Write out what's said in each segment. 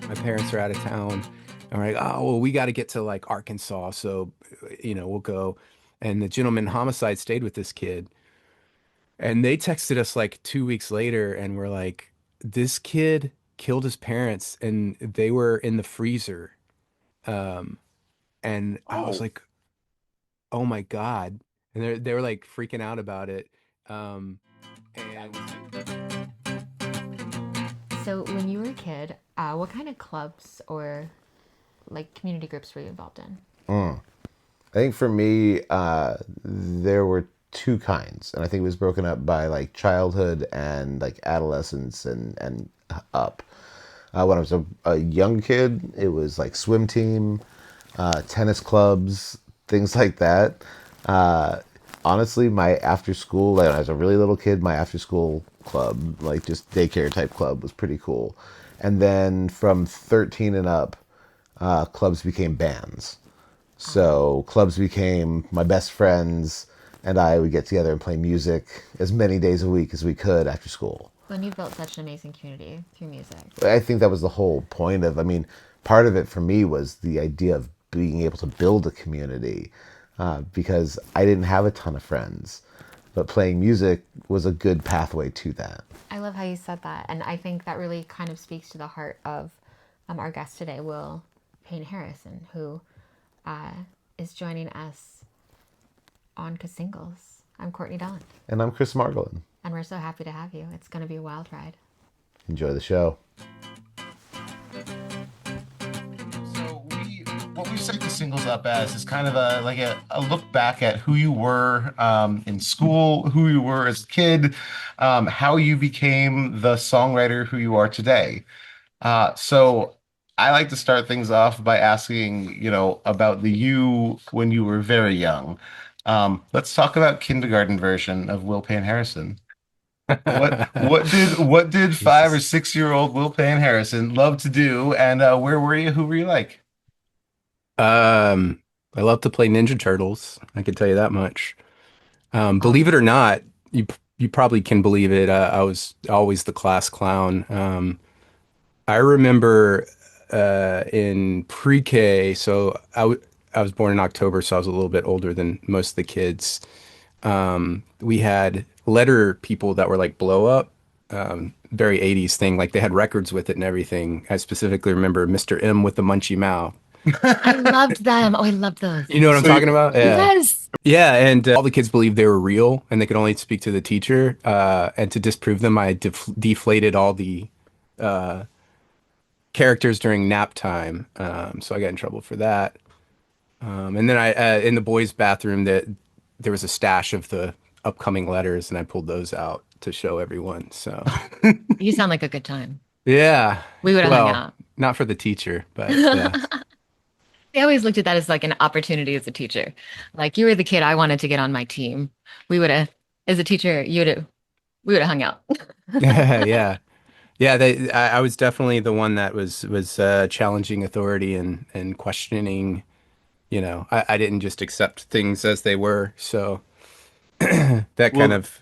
My parents are out of town. And we're like, oh, well, we got to get to like Arkansas. So, we'll go. And the gentleman homicide stayed with this kid. And they texted us like 2 weeks later and were like, this kid killed his parents and they were in the freezer. Um, and I was Oh, like, oh my God. And they were like freaking out about it. Um, and So, when you were a kid, what kind of clubs or like community groups were you involved in? I think for me, there were two kinds, and I think it was broken up by like childhood and like adolescence and up. When I was a young kid, it was like swim team, tennis clubs, things like that. Uh, Honestly, my after school, like when I was a really little kid, my after school club, like just daycare type club, was pretty cool. And then from 13 and up, clubs became bands. So clubs became my best friends, and I would get together and play music as many days a week as we could after school. When you built such an amazing community through music. I think that was the whole point of, I mean, part of it for me was the idea of being able to build a community because I didn't have a ton of friends, but playing music was a good pathway to that. I love how you said that. And I think that really kind of speaks to the heart of our guest today, Will Payne Harrison, who uh, is joining us on Cassingles. I'm Courtney Dawn, And I'm Chris Margolin. and we're so happy to have you. It's going to be a wild ride. Enjoy the show. So what we set the singles up as is kind of a look back at who you were in school, who you were as a kid, how you became the songwriter who you are today. So I like to start things off by asking, about the you when you were very young. Let's talk about kindergarten version of Will Payne Harrison. What did 5 or Jesus. 6 year old Will Payne Harrison love to do, and where were you? Who were you like? Um, I love to play Ninja Turtles. I can tell you that much. Believe it Awesome. or not, you probably can believe it. I was always the class clown. I remember in pre-K, so I was born in October, so I was a little bit older than most of the kids. We had letter people that were like blow up, very 80s thing. Like they had records with it and everything. I specifically remember Mr. M with the munchy mouth. I loved them. Oh, I loved those. You know what I'm So talking about? Yeah. Yes. Yeah, and all the kids believed they were real and they could only speak to the teacher. And to disprove them, I deflated all the characters during nap time. So I got in trouble for that. And then in the boys' bathroom, that there was a stash of the upcoming letters, and I pulled those out to show everyone. So You sound like a good time. yeah, We would have hung well, out. not for the teacher, but yeah. I always looked at that as like an opportunity as a teacher. Like you were the kid I wanted to get on my team. We would have, as a teacher, we would have hung out. Yeah. Yeah, I was definitely the one that was challenging authority and questioning. I didn't just accept things as they were. So that kind well, of.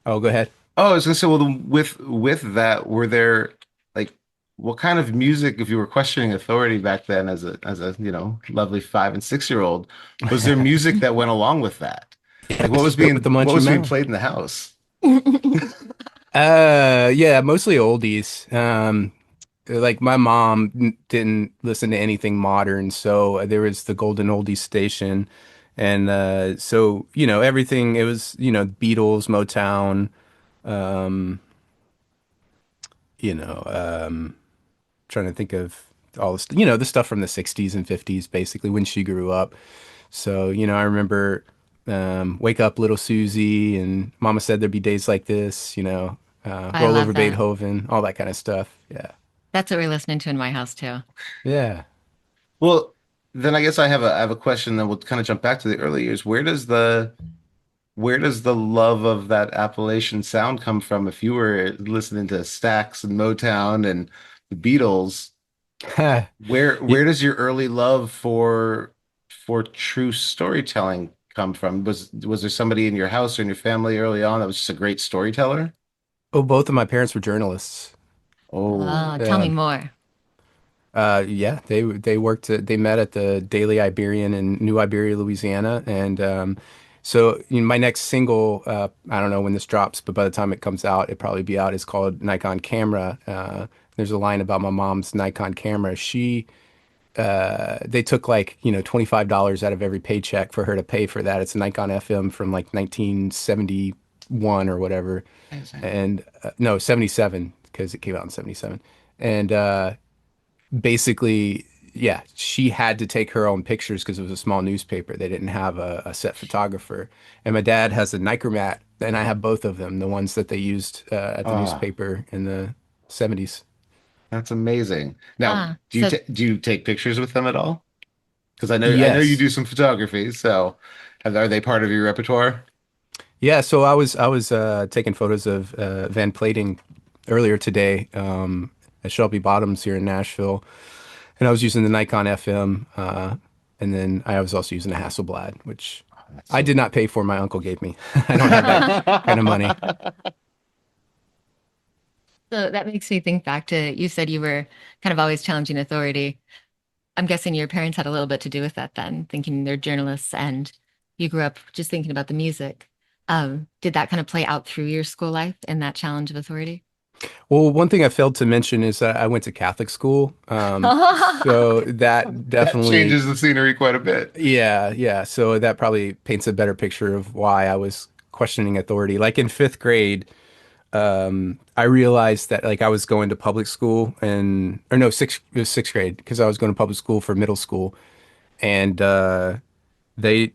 Oh, go ahead. oh, I was gonna say, well, with that, were there like what kind of music, if you were questioning authority back then as a lovely 5 and 6 year old, was there music that went along with that? Like what was Yes, with the being what munchy was being mouth. played in the house? Yeah, mostly oldies. Like my mom didn't listen to anything modern, so there was the Golden Oldies station, and so everything. It was Beatles, Motown, um, you know, trying to think of all this, the stuff from the '60s and '50s, basically when she grew up. So I remember Wake Up Little Susie and Mama Said There'd Be Days Like This, I Roll love Over that. Beethoven, all that kind of stuff. Yeah. That's what we're listening to in my house too. Yeah. Well, then I guess I have a question that will kind of jump back to the early years. Where does the love of that Appalachian sound come from? If you were listening to Stax and Motown and the Beatles, where Y- does your early love for true storytelling come from? Was there somebody in your house or in your family early on that was just a great storyteller? Oh, both of my parents were journalists. Oh, Oh, tell Yeah. me more. Yeah, they worked they met at the Daily Iberian in New Iberia, Louisiana, and so my next single, I don't know when this drops, but by the time it comes out, it probably be out. Is called Nikon Camera. There's a line about my mom's Nikon camera. They took like $25 out of every paycheck for her to pay for that. It's a Nikon FM from like 1971 or whatever, Amazing. and no 77 because it came out in 77, and basically, yeah, she had to take her own pictures because it was a small newspaper. They didn't have a set photographer. And my dad has a Nicormat, and I have both of them, the ones that they used at the Ah, newspaper in the 70s. that's amazing. Now, Ah, so do you take pictures with them at all? Because I know you Yes. do some photography, so are they part of your repertoire? Yeah, so I was taking photos of Van Plating earlier today at Shelby Bottoms here in Nashville, and I was using the Nikon FM, and then I was also using a Hasselblad, which That's I so did not pay for. My uncle gave me. I don't have that kind of money. so that makes me think back to you said you were kind of always challenging authority. I'm guessing your parents had a little bit to do with that then, thinking they're journalists and you grew up just thinking about the music. Did that kind of play out through your school life and that challenge of authority? Well, one thing I failed to mention is that I went to Catholic school. So that that definitely, changes the scenery quite a bit. yeah, yeah. So that probably paints a better picture of why I was questioning authority. Like in fifth grade, I realized that like I was going to public school and, or no, it was sixth grade because I was going to public school for middle school. And they,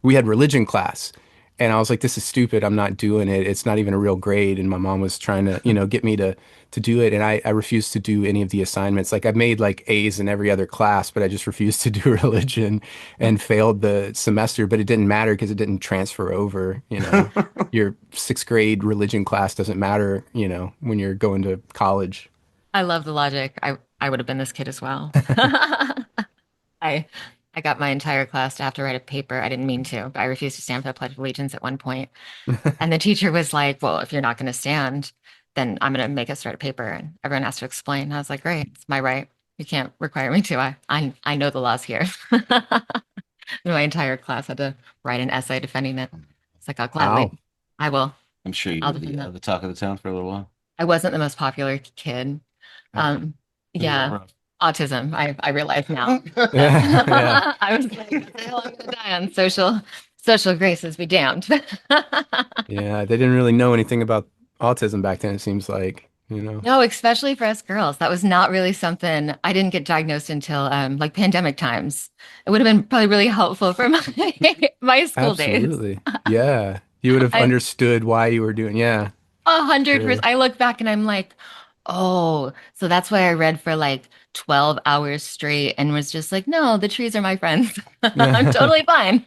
we had religion class, and I was like, this is stupid, I'm not doing it, it's not even a real grade. And my mom was trying to get me to do it, and I refused to do any of the assignments. Like I made like A's in every other class, but I just refused to do religion and failed the semester. But it didn't matter because it didn't transfer over. Your sixth grade religion class doesn't matter when you're going to college. I love the logic. I would have been this kid as well. I I got my entire class to have to write a paper. I didn't mean to, but I refused to stand for the Pledge of Allegiance at one point. And the teacher was like, "Well, if you're not going to stand, then I'm going to make us write a paper." And everyone has to explain. And I was like, "Great, it's my right. You can't require me to. I know the laws here." My entire class had to write an essay defending it. It's like, I'll Wow. gladly, I will. I'm sure you I'll were defend that. the talk of the town for a little while. I wasn't the most popular kid. Oh, Um, maybe that yeah, rough. autism. I realize now. Yeah, yeah, I was like, what the hell am I gonna die on social graces be damned. yeah. They didn't really know anything about autism back then, it seems like. No, especially for us girls. That was not really something I didn't get diagnosed until like pandemic times. It would have been probably really helpful for my my school days. Absolutely. Yeah. You would have I understood why you were doing. Yeah, 100%. sure. I look back and I'm like, oh, so that's why I read for like 12 hours straight and was just like, no, the trees are my friends. I'm totally fine.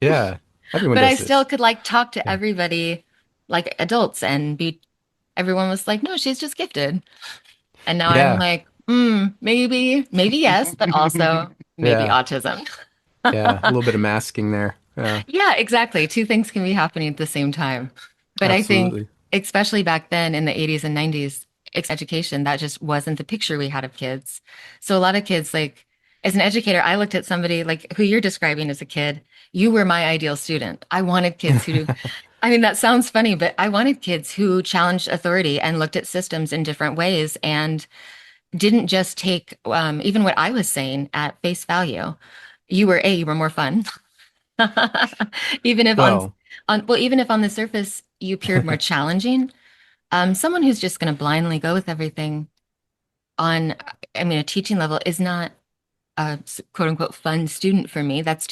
Yeah. Everyone But I does still this. could like talk to Yeah. everybody like adults and be everyone was like, no, she's just gifted. And now I'm Yeah. like, maybe yes, but also maybe Yeah. autism. Yeah. A little bit of masking there. Yeah. Yeah, exactly. Two things can be happening at the same time. But I think, Absolutely. especially back then in the 80s and 90s, education, that just wasn't the picture we had of kids. So a lot of kids, like, as an educator, I looked at somebody like who you're describing as a kid. You were my ideal student. I wanted kids who, I mean, that sounds funny, but I wanted kids who challenged authority and looked at systems in different ways and didn't just take even what I was saying at face value. You were more fun. Even if Well, even if on the surface you appeared more challenging, someone who's just going to blindly go with everything on, I mean, a teaching level is not a quote unquote fun student for me. That's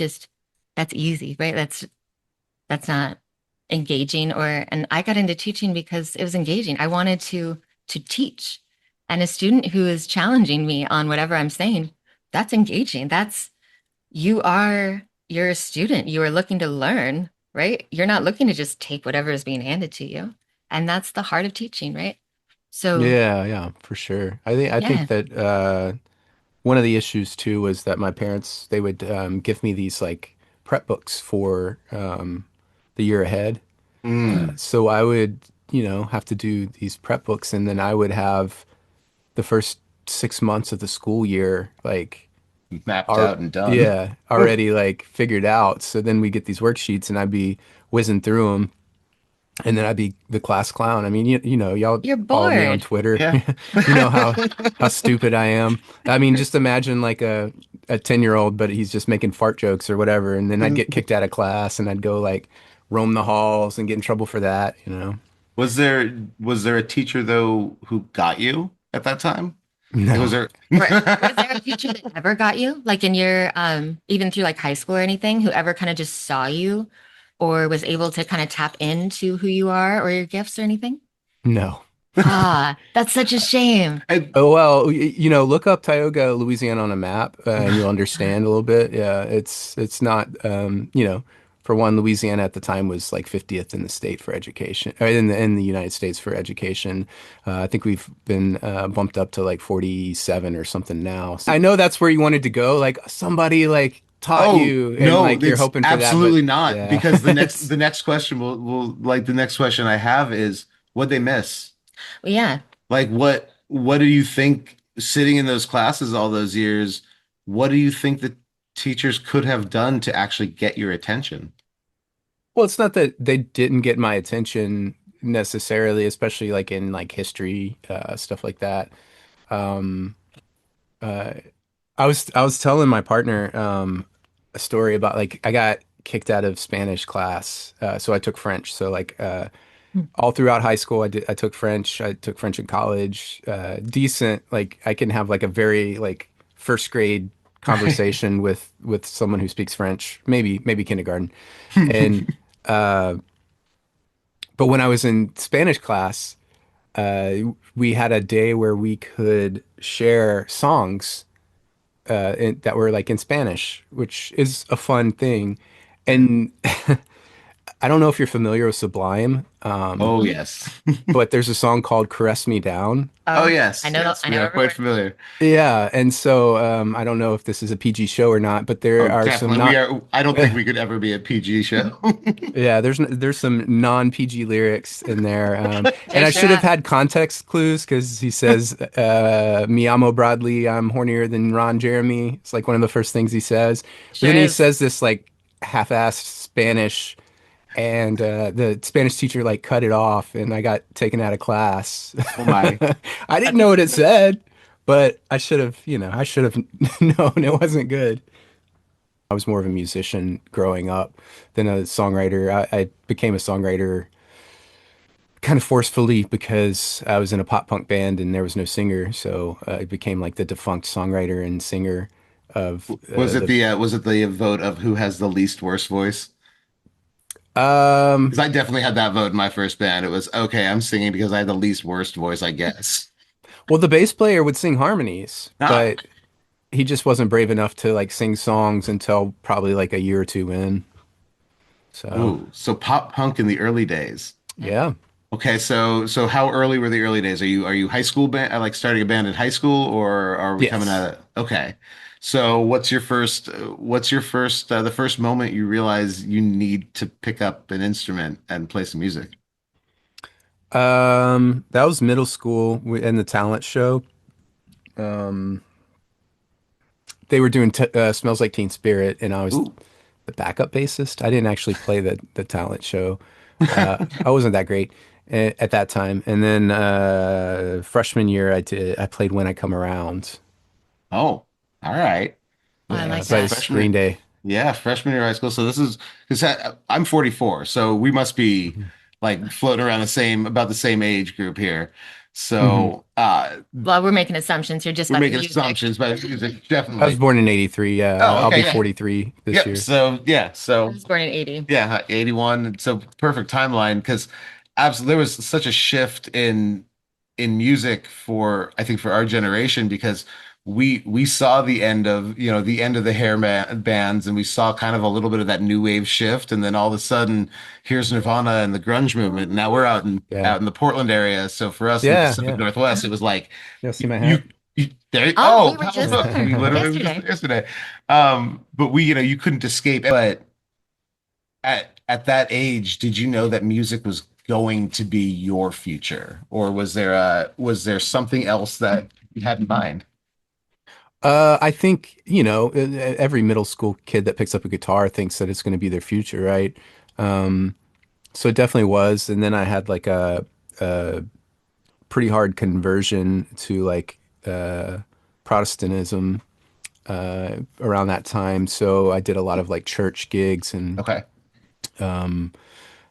easy, right? That's not engaging and I got into teaching because it was engaging. I wanted to teach. And a student who is challenging me on whatever I'm saying, that's engaging. You're a student. You are looking to learn, right? You're not looking to just take whatever is being handed to you. And that's the heart of teaching, right? So, yeah, yeah, for sure. I think yeah. that one of the issues too was that my parents they would give me these like prep books for the year ahead. Mm. So I would have to do these prep books, and then I would have the first 6 months of the school year, like, Mapped our out and done. yeah, already like figured out. So then we get these worksheets, and I'd be whizzing through them, and then I'd be the class clown. I mean, y'all You're follow me on bored. Twitter. Yeah. You know how stupid I am. I mean, just imagine like a 10-year-old, but he's just making fart jokes or whatever, and then I'd get kicked out of class, and I'd go like roam the halls and get in trouble for that. Was there a teacher though who got you at that time? Like, was No, there? Was there a teacher that ever got you, like in your even through like high school or anything, who ever kind of just saw you or was able to kind of tap into who you are or your gifts or anything? no. Ah, that's such a shame. I, Oh well, look up Tioga, Louisiana on a map, and you'll understand a little bit. Yeah, it's not, for one, Louisiana at the time was like 50th in the state for education, or in the United States for education. I think we've been bumped up to like 47 or something now. I know that's where you wanted to go, like somebody like taught oh you, and no, like you're it's hoping for that, but absolutely not. yeah, Because it's the next question will like the next question I have is what they miss. Well, yeah. Like what do you think sitting in those classes all those years, what do you think the teachers could have done to actually get your attention? well, it's not that they didn't get my attention necessarily, especially like in like history, stuff like that. Um, uh, I was telling my partner a story about like I got kicked out of Spanish class, so I took French. So like all throughout high school, I took French. I took French in college. Decent, like I can have like a very like first grade conversation with someone who speaks French, maybe kindergarten, and but when I was in Spanish class, uh, we had a day where we could share songs that were like in Spanish, which is a fun thing. And I don't know if you're familiar with Sublime, Oh yes. but there's a song called "Caress Me Down." Oh Oh, yes. Yes, I we know are every quite word. familiar. Yeah, and so I don't know if this is a PG show or not, but Oh, there are some definitely. We not. are I don't think we could ever be a PG show. Yeah, there's some non-PG lyrics in there, and There I sure should have are. had context clues because he says, "Me amo Bradley, I'm hornier than Ron Jeremy." It's like one of the first things he says, but Sure then he is. says this like half-assed Spanish, and the Spanish teacher like cut it off, and I got taken out of class. Oh my. I didn't know what it said, but I should have known it wasn't good. I was more of a musician growing up than a songwriter. I became a songwriter kind of forcefully because I was in a pop punk band and there was no singer, so I became like the defunct songwriter and singer of the. Was it the vote of who has the least worst voice? Um, Because I definitely had that vote in my first band. It was okay, I'm singing because I had the least worst voice, I guess. well, the bass player would sing harmonies, Ah, but he just wasn't brave enough to like sing songs until probably like a year or two in. So ooh, so pop punk in the early days. Yeah. yeah, Okay, so how early were the early days? Are you high school band, like starting a band in high school, or are we coming yes. at it? Okay, so what's your first the first moment you realize you need to pick up an instrument and play some music? That was middle school in the talent show. Um, they were doing "Smells Like Teen Spirit," and I was Ooh, the backup bassist. I didn't actually play the talent show. I wasn't that great at that time. And then freshman year, I played "When I Come Around." oh, all right. Oh, I Yeah, like by that. Green Freshman, Day. yeah, freshman year of high school. So this is because I'm 44, so we must be Hmm. like floating around about the same age group here. Hmm. So Well, we're making assumptions here just we're by the making music. assumptions, but music I was definitely. born in '83. Yeah, Oh, I'll okay, be yeah. 43 this Yep. year. So yeah, I so was born in 80. yeah, 81. So perfect timeline because absolutely there was such a shift in music for I think for our generation because we saw the end of the end of the bands and we saw kind of a little bit of that new wave shift and then all of a sudden here's Nirvana and the grunge movement. And now we're Yeah, out in the Portland area. So for us in the yeah, Pacific yeah. Northwest, it was like Yeah, see my you, hat? Oh, oh we were Paddle just Hook. We there literally were just yesterday. there yesterday. But you couldn't escape it. But at that age, did you know that music was going to be your future, or was there something else that you had in mind? I think, every middle school kid that picks up a guitar thinks that it's going to be their future, right? Um, so it definitely was. And then I had like a pretty hard conversion to like Protestantism around that time. So I did a lot of like church gigs and Okay.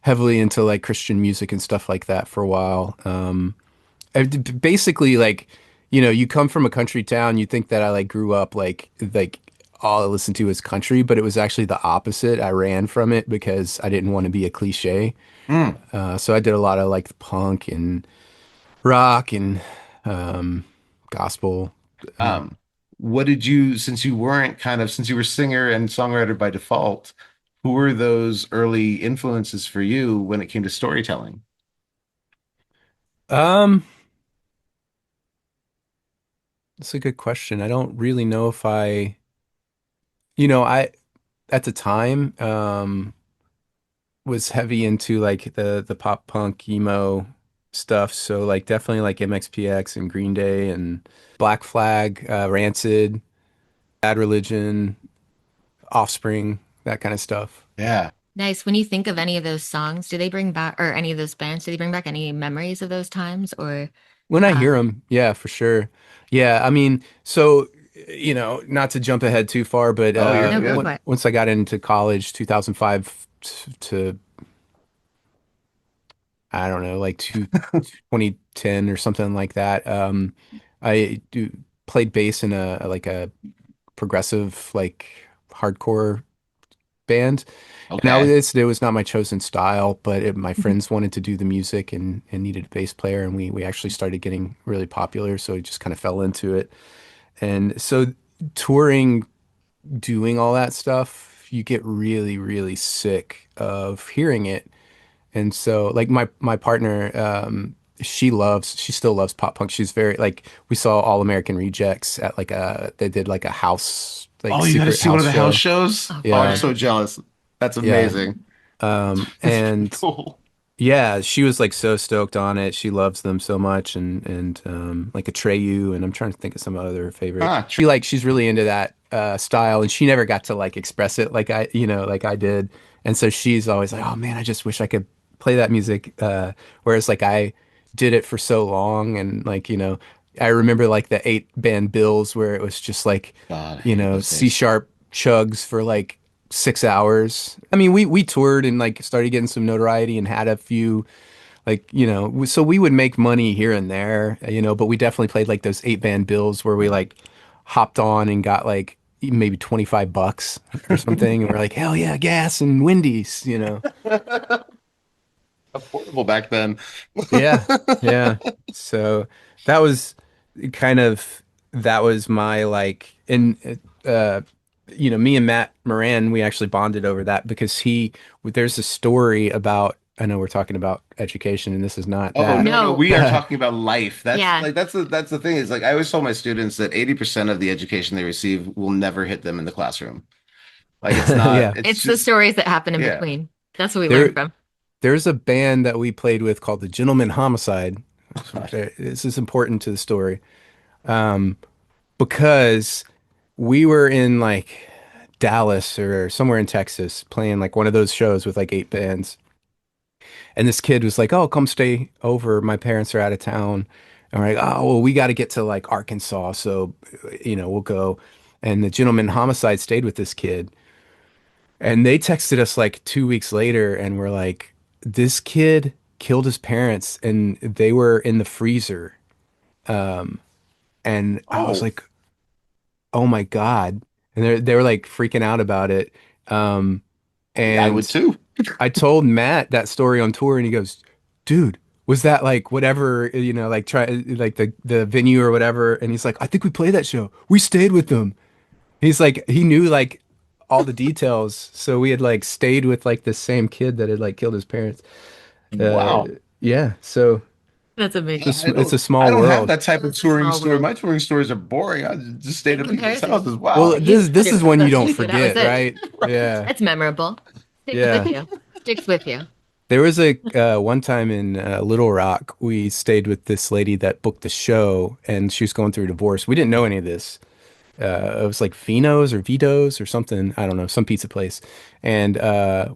heavily into like Christian music and stuff like that for a while. Basically, like, you come from a country town, you think that I like grew up like all I listened to was country, but it was actually the opposite. I ran from it because I didn't want to be a cliche. Mm. So I did a lot of like punk and rock and um, gospel. Um, what did you, since you weren't kind of, since you were singer and songwriter by default, who were those early influences for you when it came to storytelling? Um, that's a good question. I don't really know if I at the time was heavy into like the pop punk emo stuff. So like definitely like MXPX and Green Day and Black Flag, Rancid, Bad Religion, Offspring, that kind of stuff. Yeah. Nice. When you think of any of those songs, do they bring back, or any of those bands, do they bring back any memories of those times? Or, When I hear uh, them, yeah, for sure. Yeah, I mean, so not to jump ahead too far, but Oh, you're no, go good. for it. once I got into college, 2005 to I don't know, like 2010 or something like that. I played bass in a progressive like hardcore band. And Okay. it was not my chosen style, but my friends wanted to do the music and needed a bass player, and we actually started getting really popular, so we just kind of fell into it. And so touring, doing all that stuff, you get really, really sick of hearing it. And so like my partner, she still loves pop punk. She's very like we saw All American Rejects at like they did like a house like Oh, you got to secret see one of house the house show. shows? Oh, Oh, I'm Yeah. so fun. jealous. That's Yeah. amazing. That's pretty And cool. yeah, she was like so stoked on it. She loves them so much and like Atreyu, and I'm trying to think of some other favorite. Ah, She's really into that style, and she never got to like express it like like I did. And so she's always like, "Oh man, I just wish I could play that music." Whereas like I did it for so long, and like, I remember like the 8 band bills where it was just like, God, I hate those C days. sharp chugs for like 6 hours. I mean, we toured and like started getting some notoriety and had a few like, so we would make money here and there, but we definitely played like those 8 band bills where we like hopped on and got like maybe $25 or something. And we're like, hell yeah, gas and Wendy's. Affordable back then. Yeah. Yeah. So that was kind of, that was my like, and, uh, me and Matt Moran, we actually bonded over that because there's a story about, I know we're talking about education and this is not Oh, that. no, no, No. we are talking about life. That's Yeah. like that's the thing is like I always tell my students that 80% of the education they receive will never hit them in the classroom. Like it's not, Yeah. it's It's the just stories that happen in yeah. between. That's what we learn There, from. there's a band that we played with called the Gentleman Homicide. This is important to the story. Um, because we were in like Dallas or somewhere in Texas playing like one of those shows with like 8 bands. And this kid was like, "Oh, come stay over. My parents are out of town." And we're like, "Oh, well, we got to get to like Arkansas. So, we'll go." And the Gentleman Homicide stayed with this kid. And they texted us like 2 weeks later and were like, this kid killed his parents and they were in the freezer. And I was Oh, like, oh my God. And they were like freaking out about it. Um, I would and too. I told Matt that story on tour and he goes, dude, was that like whatever, like try like the venue or whatever? And he's like, I think we played that show. We stayed with them. He's like, he knew like all the details. So we had like stayed with like the same kid that had like killed his parents. Uh, Wow. yeah. So That's amazing. it's a I small don't have world. that type of It's a touring small story. world. My touring stories are boring. I just stayed In at people's comparison, houses. Well, Wow. this is one you that's don't it. That was forget, it. right? Yeah. It's memorable. Sticks with Yeah. you. Sticks with you. There was a one time in Little Rock, we stayed with this lady that booked the show, and she was going through a divorce. We didn't know any of this. It was like Vino's or Vito's or something. I don't know, some pizza place. And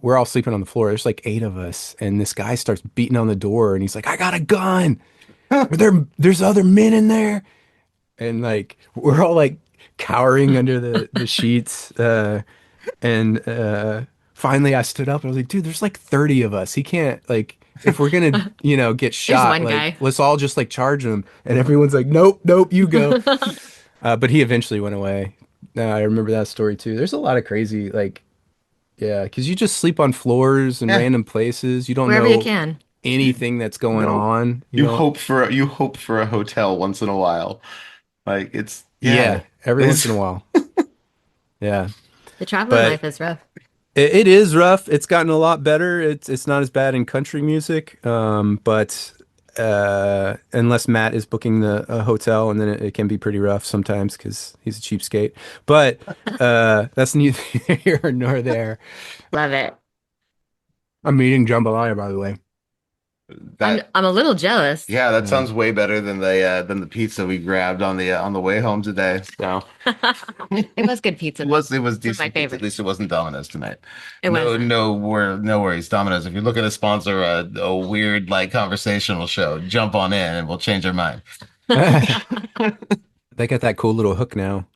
we're all sleeping on the floor. There's like eight of us, and this guy starts beating on the door, and he's like, "I got a gun. There's other men in there." And like we're all like cowering under the sheets. And finally I stood up and I was like, dude, there's like 30 of us. He can't like if we're gonna, get There's shot, one like guy. let's all just like charge him. And everyone's like, nope, nope, you go. But he eventually went away. I remember that story too. There's a lot of crazy like yeah, because you just sleep on floors and Yeah. random places. You don't Wherever you know can. anything that's going No. on. You You don't hope for a hotel once in a while. Like it's yeah. yeah, every once It's in a while. Yeah. The traveling But life is rough. it is rough. It's gotten a lot better. It's not as bad in country music, but unless Matt is booking the hotel, and then it can be pretty rough sometimes because he's a cheapskate. But that's neither here nor there. Love it. I'm eating jambalaya, by the way. that I'm a little jealous. yeah, that Yeah. sounds way better than the pizza we grabbed on the way home today. So It was good pizza. it was One of my decent pizza. At favorites. least it wasn't Domino's tonight. It was. No worries, Domino's. If you're looking to sponsor a weird like conversational show, jump on in and we'll change our mind. They got that cool little hook now.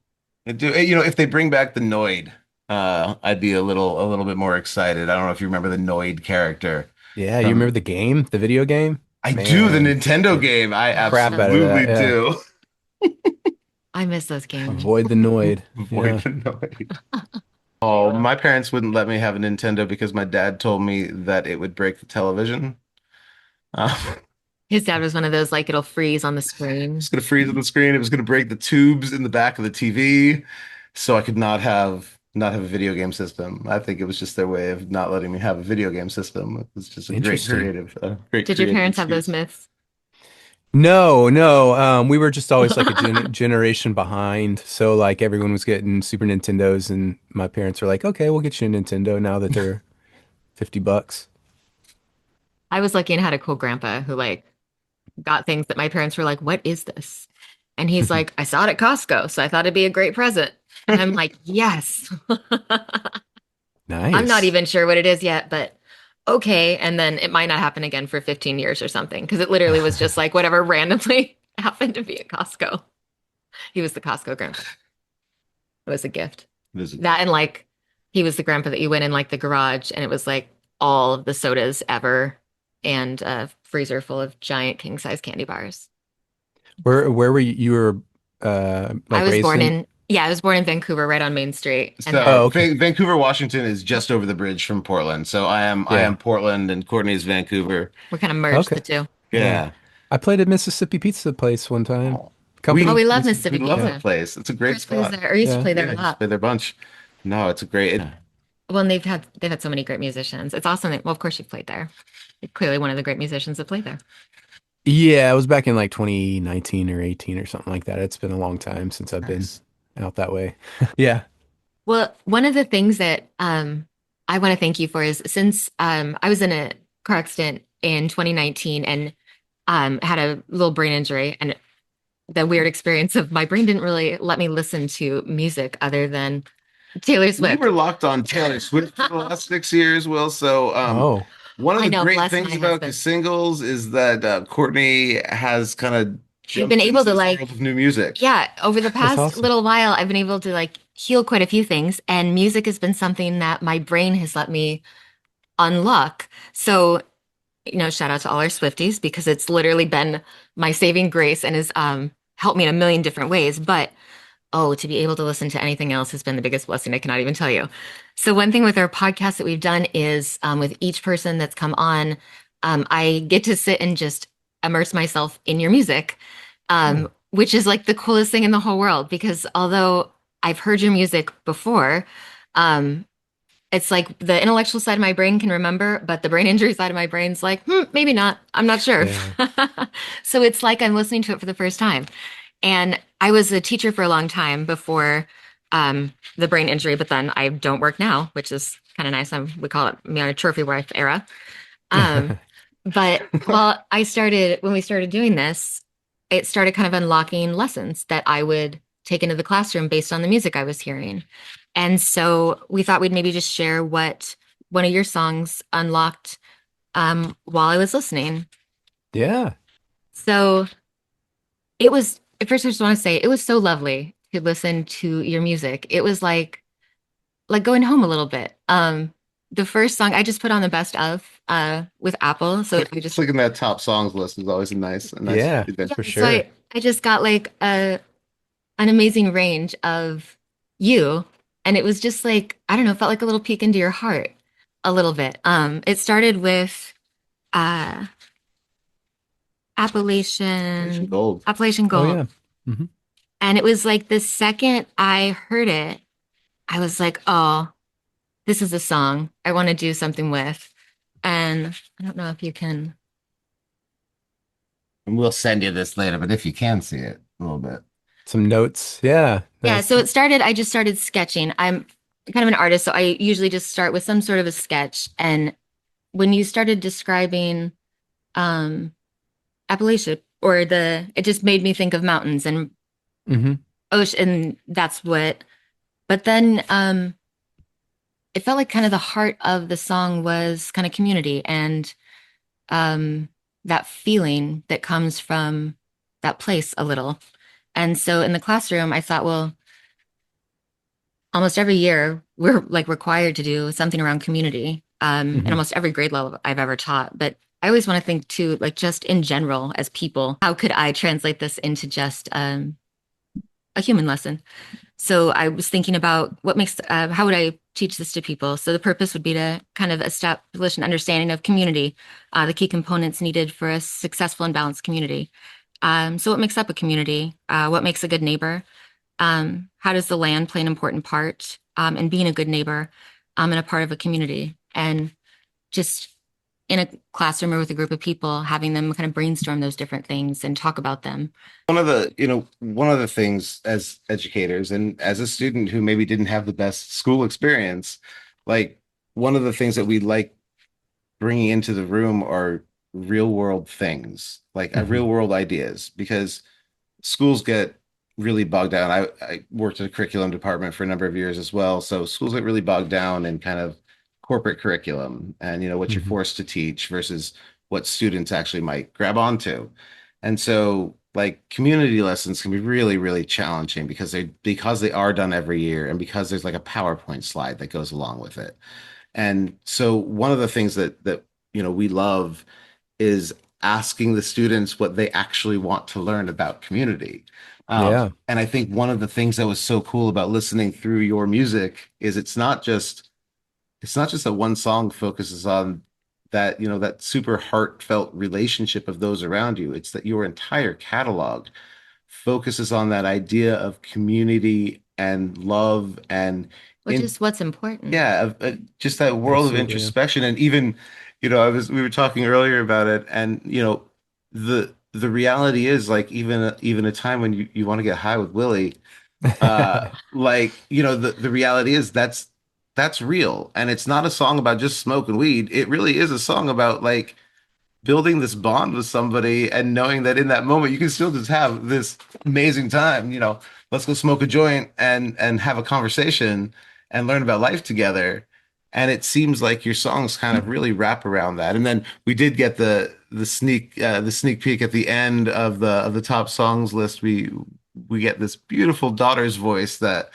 If they bring back the Noid, I'd be a little bit more excited. I don't know if you remember the Noid character. Yeah, you remember Um, the game, the video game? I do the Man, Nintendo game. I crap out of absolutely that. Yeah. do. I miss those games. Avoid the Noid. Avoid Yeah. the Noid. Oh, my parents wouldn't let me have a Nintendo because my dad told me that it would break the television. Uh, His dad was one of those like it'll freeze on the it's screen. gonna freeze on the screen. It was gonna break the tubes in the back of the TV, so I could not have a video game system. I think it was just their way of not letting me have a video game system. It was just a Interesting. great Did your creative parents have those excuse. myths? No, no. We were just always like a generation behind. So like everyone was getting Super Nintendos, and my parents were like, "Okay, we'll get you a Nintendo now that they're $50." I was lucky and had a cool grandpa who like got things that my parents were like, "What is this?" And he's like, "I saw it at Costco, so I thought it'd be a great present." And I'm like, "Yes." I'm not Nice. even sure what it is yet, but okay. And then it might not happen again for 15 years or something because it literally was just like whatever randomly happened to be at Costco. He was the Costco grandpa. It was a gift. Visit. That and like he was the grandpa that you went in like the garage and it was like all of the sodas ever and a freezer full of giant king size candy bars. Where were you, you were I like was raised born in? in, yeah, I was born in Vancouver, right on Main Street. And So Oh, then, okay. Vancouver, Washington is just over the bridge from Portland. So I Yeah. am Portland and Courtney's Vancouver. we kind of merged the Okay. two. Yeah. Yeah. I played at Mississippi Pizza Place one time. Oh, Company. we love We Mississippi love Yeah. that Pizza. place. It's a great Chris plays spot. there, or used to Yeah. play there Yeah, a just lot. play their bunch. No, it's a great. Well, and they've had so many great musicians. It's awesome that, well, of course you've played there. You're clearly one of the great musicians that played there. Yeah, it was back in like 2019 or 18 or something like that. It's been a long time since I've been Nice. out that way. Yeah. Well, one of the things that I want to thank you for is since I was in a car accident in 2019 and had a little brain injury and the weird experience of my brain didn't really let me listen to music other than Taylor We Swift. were locked on Taylor Swift for the last 6 years, Will. So Oh, one of I the know, great bless things my about husband. Cassingles is that Courtney has kind of You've been jumped able into to this like, world of new music. yeah, over the that's past awesome. little while, I've been able to like heal quite a few things, and music has been something that my brain has let me unlock. So, shout out to all our Swifties because it's literally been my saving grace and has helped me in a million different ways. But oh, to be able to listen to anything else has been the biggest blessing. I cannot even tell you. So, one thing with our podcast that we've done is with each person that's come on, I get to sit and just immerse myself in your music, which is like the coolest thing in the whole world. Because although I've heard your music before, um, it's like the intellectual side of my brain can remember, but the brain injury side of my brain's like, maybe not. I'm not sure. Yeah. So it's like I'm listening to it for the first time. And I was a teacher for a long time before the brain injury, but then I don't work now, which is kind of nice. We call it me on a trophy wife era. But well, when we started doing this, it started kind of unlocking lessons that I would take into the classroom based on the music I was hearing. And so we thought we'd maybe just share what one of your songs unlocked while I was listening. Yeah. So it was, at first, I just want to say it was so lovely to listen to your music. It was like going home a little bit. The first song I just put on the best of with Apple. So I Just just looking at that top songs list is always a nice Yeah, yeah, for adventure. so sure. I just got like an amazing range of you. And it was just like, I don't know, it felt like a little peek into your heart a little bit. It started with uh Operation Appalachian Gold. Appalachian Oh Gold. yeah. Hmm. And it was like the second I heard it, I was like, oh, this is a song I want to do something with. And I don't know if you can. And we'll send you this later, but if you can see it a little bit. Some notes. Yeah. Yeah, Nice. so I just started sketching. I'm kind of an artist, so I usually just start with some sort of a sketch. And when you started describing um Appalachia or it just made me think of mountains and Hmm. ocean, and that's what, but then it felt like kind of the heart of the song was kind of community and um that feeling that comes from that place a little. And so in the classroom, I thought, well, almost every year we're like required to do something around community in Hmm. almost every grade level I've ever taught. But I always want to think too, like just in general as people, how could I translate this into just a human lesson? So I was thinking about how would I teach this to people? So the purpose would be to kind of establish an understanding of community, the key components needed for a successful and balanced community. So what makes up a community? What makes a good neighbor? How does the land play an important part in being a good neighbor and a part of a community? And just in a classroom or with a group of people, having them kind of brainstorm those different things and talk about them. One of the things as educators and as a student who maybe didn't have the best school experience, like one of the things that we like bringing into the room are real world things, like Hmm. real world ideas, because schools get really bogged down. I worked in a curriculum department for a number of years as well. So schools get really bogged down in kind of corporate curriculum and, what you're Hmm. forced to teach versus what students actually might grab onto. And so like community lessons can be really, really challenging because they are done every year and because there's like a PowerPoint slide that goes along with it. And so one of the things that we love is asking the students what they actually want to learn about community. Yeah. And I think one of the things that was so cool about listening through your music is it's not just that one song focuses on that super heartfelt relationship of those around you. It's that your entire catalog focuses on that idea of community and love and Which in is what's important. yeah, just that world of Absolutely. Yeah. introspection, and even, we were talking earlier about it, and the reality is like even a time when you want to get high with Willie, like the reality is that's real, and it's not a song about just smoking weed. It really is a song about like building this bond with somebody and knowing that in that moment you can still just have this amazing time. Let's go smoke a joint and have a conversation and learn about life together. And it seems like your songs kind of really wrap around that. And then we did get the sneak peek at the end of the top songs list. We get this beautiful daughter's voice that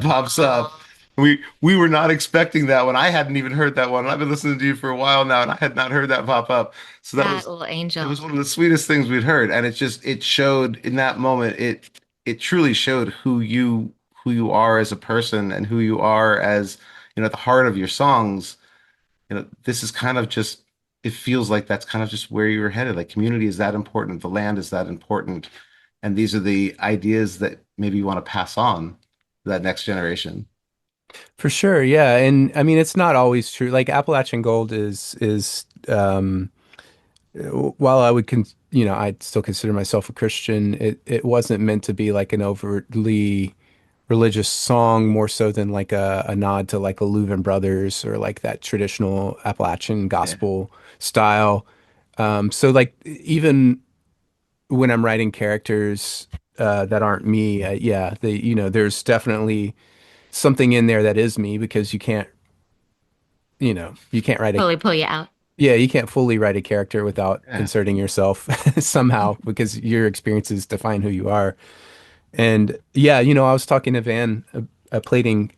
pops up. We were not expecting that one. I hadn't even heard that one. I've been listening to you for a while now, and I had not heard that pop up. So that That was little it angel. was one of the sweetest things we'd heard, and it showed in that moment. It truly showed who you are as a person and who you are as at the heart of your songs. This is kind of just it feels like that's kind of just where you were headed. Like community is that important, the land is that important, and these are the ideas that maybe you want to pass on to that next generation. For sure. Yeah. And I mean, it's not always true. Like Appalachian Gold is while I would I still consider myself a Christian, it wasn't meant to be like an overtly religious song more so than like a nod to like a Louvin Brothers or like that traditional Appalachian Yeah. gospel style. So like even when I'm writing characters that aren't me, yeah, there's definitely something in there that is me because you can't write a Totally pull you out. yeah, you can't fully write a character without Yeah. inserting yourself somehow because your experiences define who you are. And yeah, I was talking to Van Plating,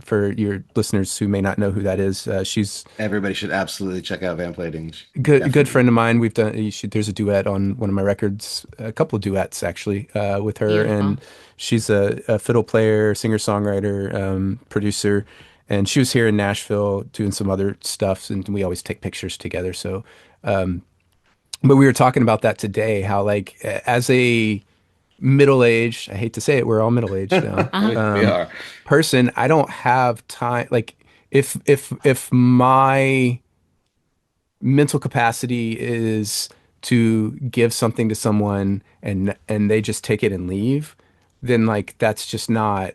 for your listeners who may not know who that is. She's Everybody should absolutely check out Van Plating. good Definitely. friend of mine. There's a duet on one of my records, a couple of duets actually, with her, Beautiful. and she's a fiddle player, singer-songwriter, producer, and she was here in Nashville doing some other stuff, and we always take pictures together. So, but we were talking about that today, how like as a middle-aged, I hate to say it, we're all middle-aged now, Uh-huh. We are. person, I don't have time. Like if my mental capacity is to give something to someone and they just take it and leave, then like that's just not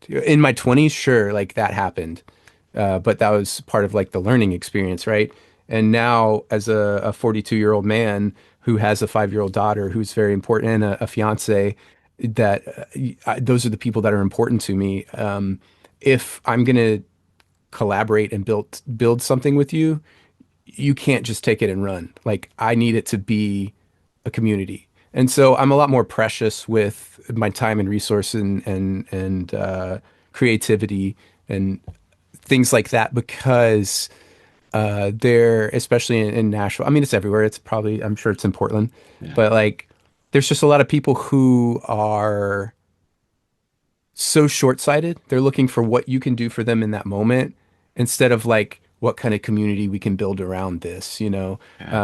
in my 20s, sure, like that happened. But that was part of like the learning experience, right? And now as a 42-year-old man who has a 5-year-old daughter who's very important and a fiance, that those are the people that are important to me. If I'm gonna collaborate and build something with you, you can't just take it and run. Like I need it to be a community. And so I'm a lot more precious with my time and resource and creativity and things like that because they're especially in Nashville. I mean, it's everywhere. It's probably I'm sure it's in Portland, Yeah. but like there's just a lot of people who are so short-sighted. They're looking for what you can do for them in that moment instead of like what kind of community we can build around this. Yeah.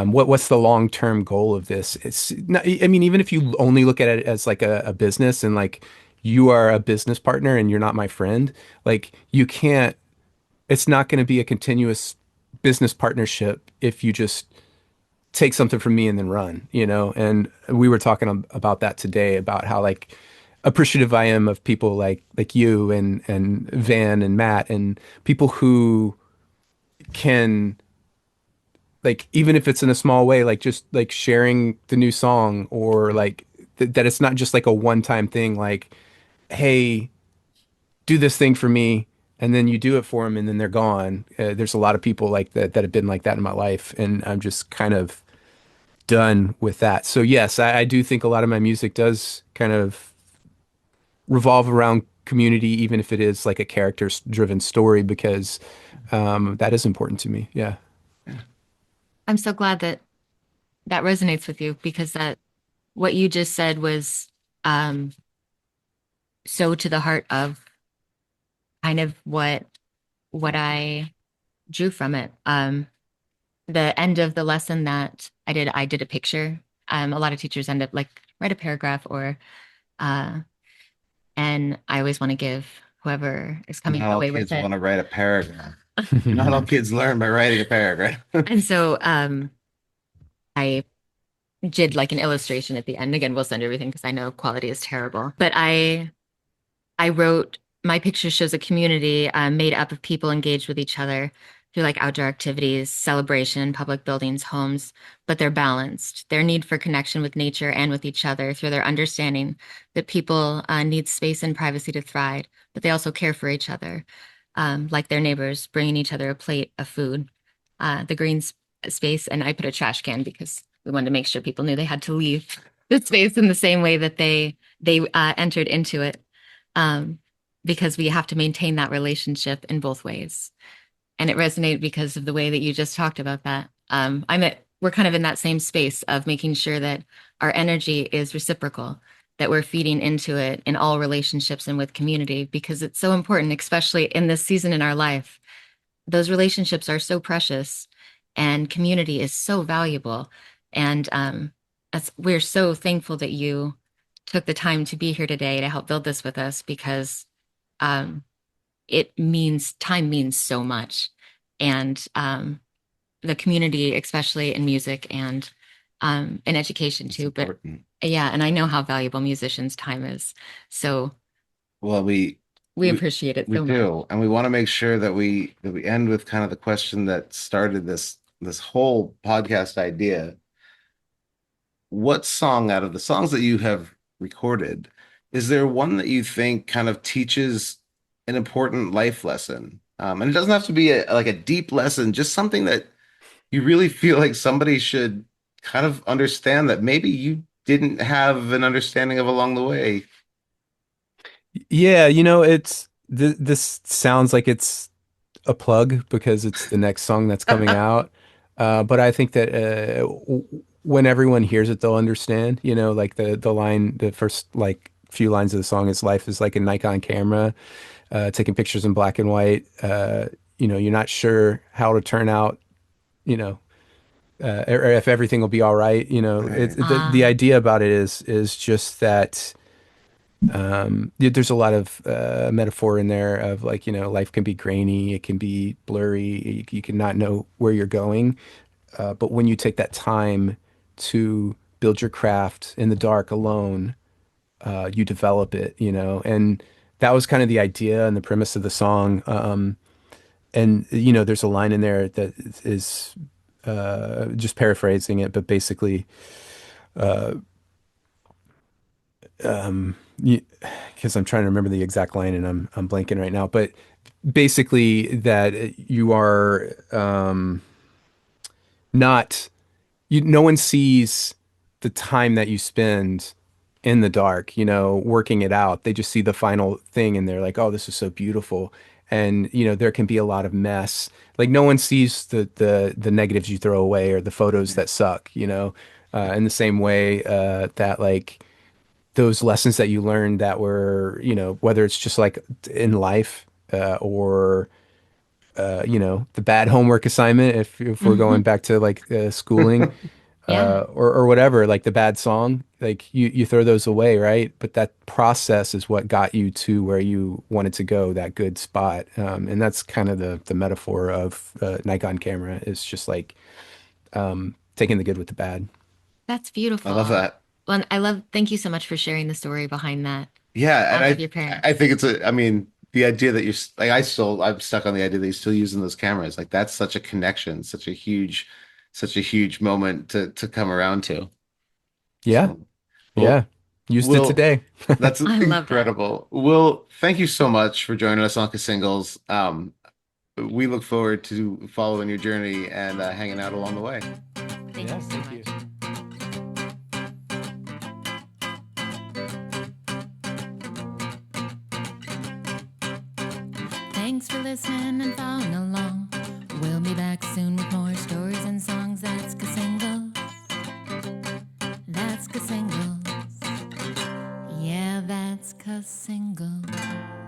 What's the long-term goal of this? It's not, I mean, even if you only look at it as like a business and like you are a business partner and you're not my friend, like you can't, it's not going to be a continuous business partnership if you just take something from me and then run. And we were talking about that today about how like appreciative I am of people like you and Van and Matt and people who can like even if it's in a small way like just like sharing the new song or like that it's not just like a one-time thing like hey, do this thing for me and then you do it for them and then they're gone. There's a lot of people like that have been like that in my life and I'm just kind of done with that. So yes, I do think a lot of my music does kind of revolve around community, even if it is like a character-driven story, because that is important to me. Yeah. I'm so glad that that resonates with you because that what you just said was um so to the heart of kind of what I drew from it. The end of the lesson that I did a picture. A lot of teachers end up like write a paragraph or uh and I always want to give whoever is coming Not all away with kids it. want to write a paragraph. Not all kids learn by writing a paragraph. And so I did like an illustration at the end. Again, we'll send everything because I know quality is terrible. But I wrote my picture shows a community made up of people engaged with each other through like outdoor activities, celebration, public buildings, homes, but they're balanced. Their need for connection with nature and with each other through their understanding that people need space and privacy to thrive, but they also care for each other, like their neighbors, bringing each other a plate of food, the space, and I put a trash can because we wanted to make sure people knew they had to leave the space in the same way that they entered into it because we have to maintain that relationship in both ways. And it resonated because of the way that you just talked about that. We're kind of in that same space of making sure that our energy is reciprocal, that we're feeding into it in all relationships and with community because it's so important, especially in this season in our life. Those relationships are so precious and community is so valuable. And we're so thankful that you took the time to be here today to help build this with us because um, time means so much. And the community, especially in music and in education It's too. But important. yeah, and I know how valuable musicians' time is. So Well, We appreciate it we so much. do, and we want to make sure that we end with kind of the question that started this whole podcast idea. What song out of the songs that you have recorded, is there one that you think kind of teaches an important life lesson? And it doesn't have to be like a deep lesson, just something that you really feel like somebody should kind of understand that maybe you didn't have an understanding of along the way. Yeah, it's this sounds like it's a plug because it's the next song that's coming out. But I think that when everyone hears it, they'll understand. Like the first like few lines of the song is "Life is like a Nikon camera, taking pictures in black and white. You're not sure how to turn out. You know, or if everything will be all right. Right. The idea about it is just that there's a lot of metaphor in there of like, life can be grainy, it can be blurry, you can not know where you're going. But when you take that time to build your craft in the dark alone, you develop it, and that was kind of the idea and the premise of the song. And there's a line in there that is just paraphrasing it, but basically, because I'm trying to remember the exact line and I'm blanking right now, but basically that you are not no one sees the time that you spend in the dark, working it out. They just see the final thing and they're like, "Oh, this is so beautiful." And there can be a lot of mess. Like no one sees the negatives you throw away or the photos that suck, in the same way that like those lessons that you learned that were, whether it's just like in life or the bad homework assignment, if we're going back to like schooling, Yeah, or whatever, like the bad song, like you throw those away, right? But that process is what got you to where you wanted to go, that good spot. And that's kind of the metaphor of Nikon camera is just like taking the good with the bad. that's I love beautiful. that. Well, and thank you so much for sharing the story behind that Yeah, and of your I parents. think I mean, the idea that you're like I'm stuck on the idea that you're still using those cameras. Like that's such a connection, such a huge moment to come around to. Yeah, So, yeah. well, Used it Will, today. that's I love that. incredible. Will, thank you so much for joining us on Cassingles. We look forward to following your journey and hanging out along the way. Thank Yeah, you so thank you. much. Thanks for listening and following along. We'll be back soon with more stories and songs. That's Cassingles. That's Cassingles. Yeah, that's Cassingles.